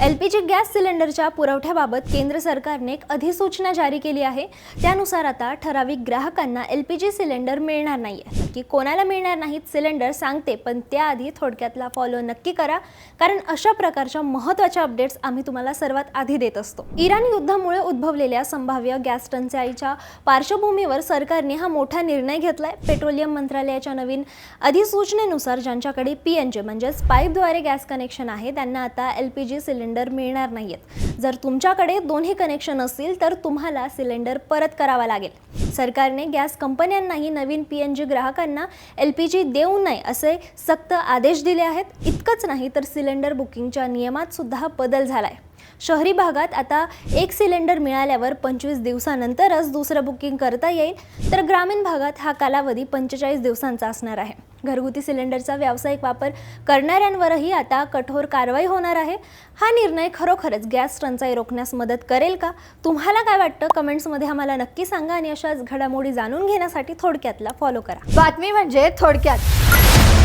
LPG gas सिलेंडरच्या पुरवठ्याबाबत केंद्र सरकारने एक अधिसूचना जारी केली आहे। त्यानुसार आता ठराविक ग्राहकांना एलपीजी सिलेंडर मिळणार नाहीये। नक्की कोणाला मिळणार नाहीत सिलेंडर सांगते, पण त्याआधी थोडक्यातला फॉलो नक्की करा, कारण अशा प्रकारच्या महत्त्वाच्या अपडेट्स आम्ही तुम्हाला सर्वात आधी देत असतो। इराण युद्धामुळे उद्भवलेल्या संभाव्य गॅस टंचाईच्या पार्श्वभूमीवर सरकारने हा मोठा निर्णय घेतलाय। पेट्रोलियम मंत्रालयाच्या नवीन अधिसूचनेनुसार ज्यांच्याकडे पीएनजी म्हणजेच पाईपद्वारे गॅस कनेक्शन आहे त्यांना आता एलपीजी सिलेंडर मिळणार नाहीयेत। जर तुमच्याकडे दोन्ही कनेक्शन असतील तर तुम्हाला सिलेंडर परत करावा लागेल। सरकारने गॅस कंपन्यांनाही नवीन पीएनजी ग्राहकांना एलपीजी देऊ नये असे सक्त आदेश दिले आहेत। इतकंच नाही तर सिलेंडर बुकिंगच्या नियमात सुद्धा बदल झालाय। शहरी भागात आता एक सिलेंडर मिळाल्यावर 25 दिवसानंतरच दुसरं बुकिंग करता येईल, तर ग्रामीण भागात हा कालावधी 45 दिवसांचा असणार आहे। घरगुती सिलेंडरचा व्यावसायिक वापर करणाऱ्यांवरही आता कठोर कारवाई होणार आहे। हा निर्णय खरोखरच गॅस टंचाई रोखण्यास मदत करेल का? तुम्हाला काय वाटतं? कमेंट्समध्ये आम्हाला नक्की सांगा आणि अशाच घडामोडी जाणून घेण्यासाठी थोडक्यातला फॉलो करा। बातमी म्हणजे थोडक्यात।